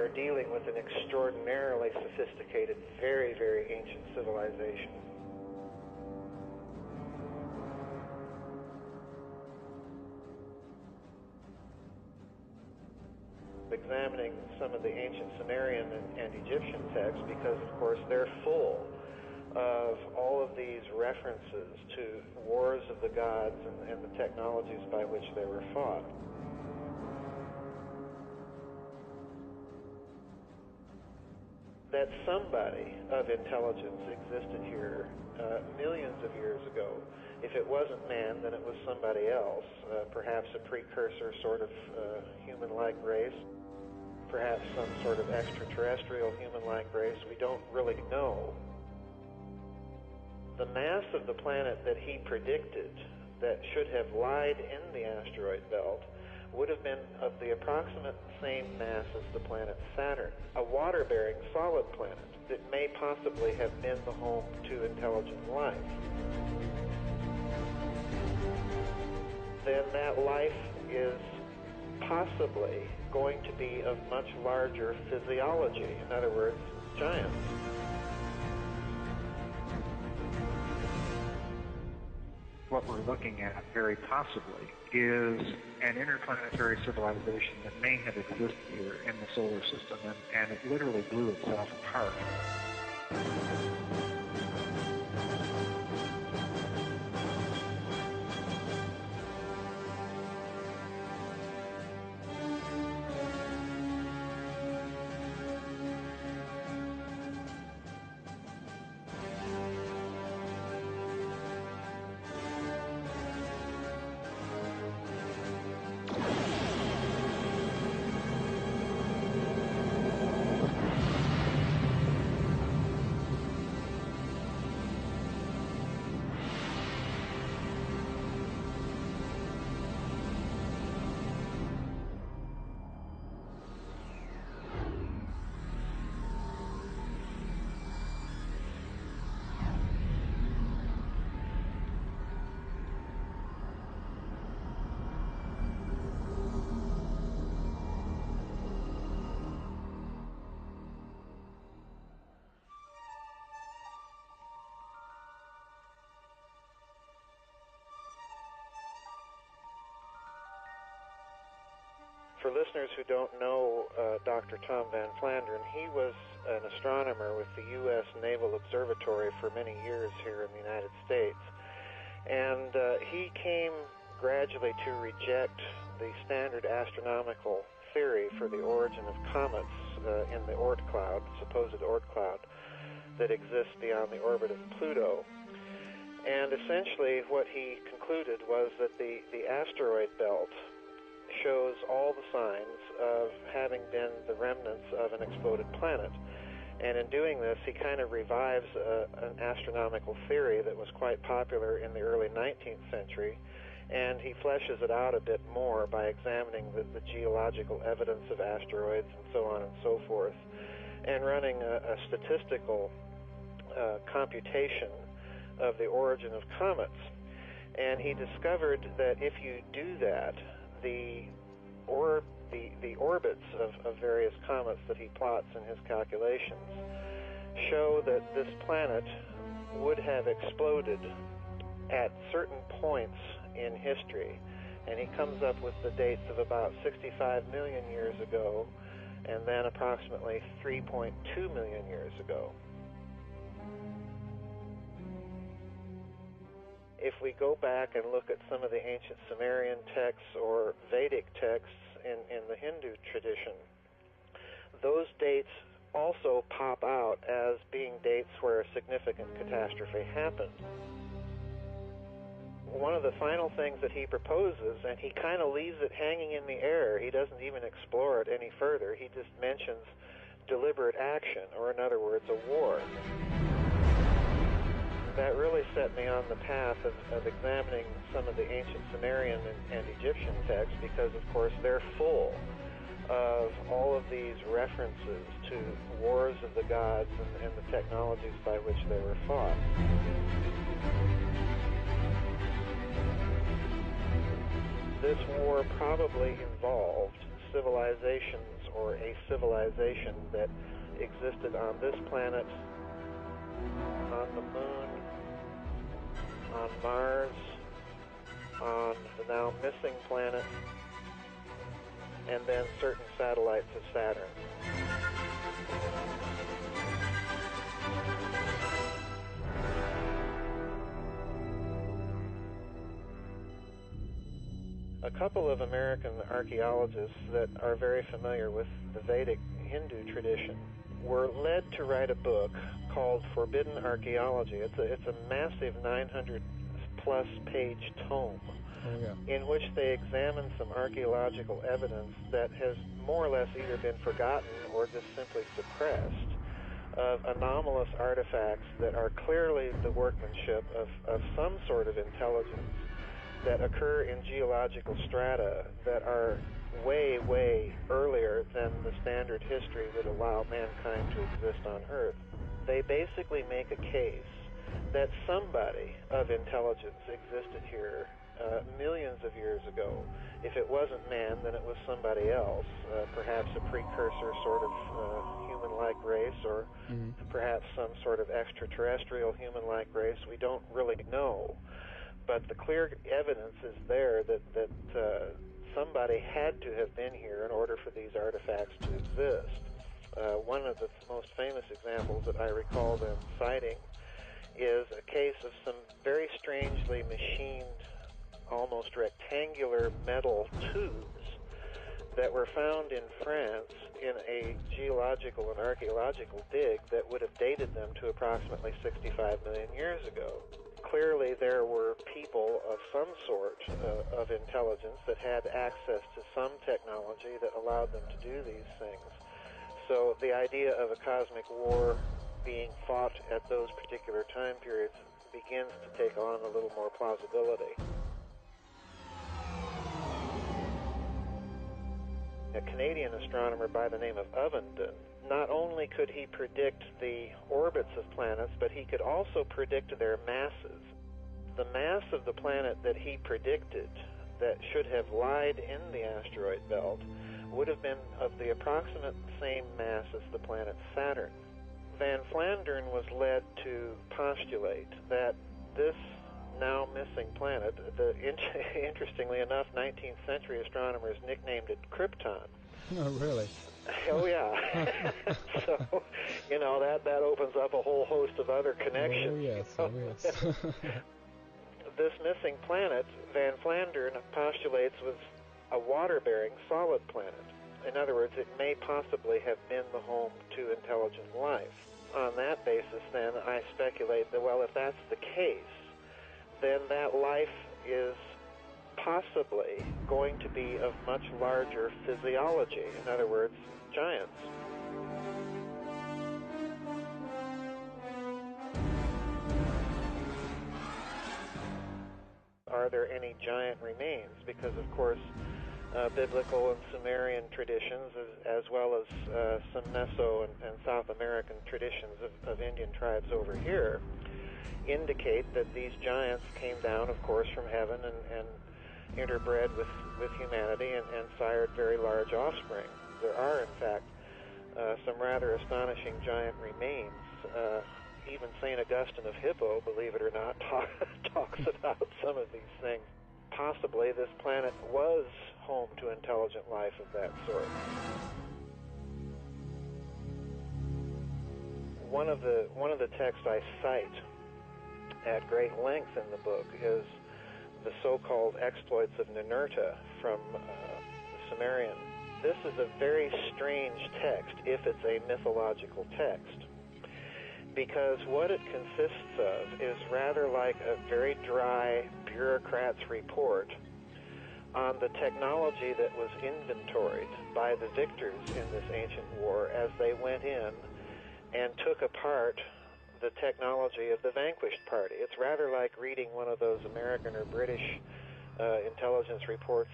are dealing with an extraordinarily sophisticated, very, very ancient civilization. Examining some of the ancient Sumerian and Egyptian texts because, of course, they're full of all of these references to wars of the gods and the technologies by which they were fought. That somebody of intelligence existed here millions of years ago. If it wasn't man, then it was somebody else, perhaps a precursor sort of human-like race, perhaps some sort of extraterrestrial human-like race. We don't really know. The mass of the planet that he predicted that should have lied in the asteroid belt would have been of the approximate same mass as the planet Saturn, a water-bearing solid planet that may possibly have been the home to intelligent life. Then that life is possibly going to be of much larger physiology, in other words, giants. What we're looking at, very possibly, is an interplanetary civilization that may have existed here in the solar system, and it literally blew itself apart. For listeners who don't know Dr. Tom Van Flandern, he was an astronomer with the U.S. Naval Observatory for many years here in the United States. And he came gradually to reject the standard astronomical theory for the origin of comets in the Oort cloud, supposed Oort cloud, that exists beyond the orbit of Pluto. And essentially what he concluded was that the asteroid belt shows all the signs of having been the remnants of an exploded planet. And in doing this, he kind of revives an astronomical theory that was quite popular in the early 19th century, and he fleshes it out a bit more by examining the geological evidence of asteroids and so on and so forth, and running a statistical computation of the origin of comets. And he discovered that if you do that, the orbits of various comets that he plots in his calculations show that this planet would have exploded at certain points in history. And he comes up with the dates of about 65 million years ago and then approximately 3.2 million years ago. If we go back and look at some of the ancient Sumerian texts or Vedic texts in the Hindu tradition, those dates also pop out as being dates where a significant catastrophe happened. One of the final things that he proposes, and he kind of leaves it hanging in the air, he doesn't even explore it any further, he just mentions deliberate action, or in other words, a war. That really set me on the path of examining some of the ancient Sumerian and Egyptian texts because, of course, they're full of all of these references to wars of the gods and the technologies by which they were fought. This war probably involved civilizations or a civilization that existed on this planet, on the moon, on Mars, on the now missing planet, and then certain satellites of Saturn. A couple of American archaeologists that are very familiar with the Vedic Hindu tradition were led to write a book called Forbidden Archaeology. It's a massive 900-plus page tome in which they examine some archaeological evidence that has more or less either been forgotten or just simply suppressed of anomalous artifacts that are clearly the workmanship of some sort of intelligence that occur in geological strata that are way, way earlier than the standard history would allow mankind to exist on Earth. They basically make a case that somebody of intelligence existed here millions of years ago. If it wasn't man, then it was somebody else, perhaps a precursor sort of human-like race, or perhaps some sort of extraterrestrial human-like race. We don't really know. But the clear evidence is there that somebody had to have been here in order for these artifacts to exist. One of the most famous examples that I recall them citing is a case of some very strangely machined, almost rectangular metal tubes that were found in France in a geological and archaeological dig that would have dated them to approximately 65 million years ago. Clearly, there were people of some sort of intelligence that had access to some technology that allowed them to do these things. So the idea of a cosmic war being fought at those particular time periods begins to take on a little more plausibility. A Canadian astronomer by the name of Ovenden, not only could he predict the orbits of planets, but he could also predict their masses. The mass of the planet that he predicted that should have lied in the asteroid belt would have been of the approximate same mass as the planet Saturn. Van Flandern was led to postulate that this now missing planet, interestingly enough, 19th century astronomers nicknamed it Krypton. Oh, really? Oh, yeah. So, that opens up a whole host of other connections. Oh, yes. This missing planet, Van Flandern postulates, was a water-bearing solid planet. In other words, it may possibly have been the home to intelligent life. On that basis, then, I speculate that, well, if that's the case, then that life is possibly going to be of much larger physiology. In other words, giants. Are there any giant remains? Because, of course, biblical and Sumerian traditions, as well as some Meso and South American traditions of Indian tribes over here, indicate that these giants came down, of course, from heaven and interbred with humanity and sired very large offspring. There are, in fact, some rather astonishing giant remains. Even St. Augustine of Hippo, believe it or not, talks about some of these things. Possibly this planet was home to intelligent life of that sort. One of the texts I cite at great length in the book is the so-called exploits of Ninurta from the Sumerian. This is a very strange text, if it's a mythological text, because what it consists of is rather like a very dry bureaucrat's report on the technology that was inventoried by the victors in this ancient war as they went in and took apart the technology of the vanquished party. It's rather like reading one of those American or British intelligence reports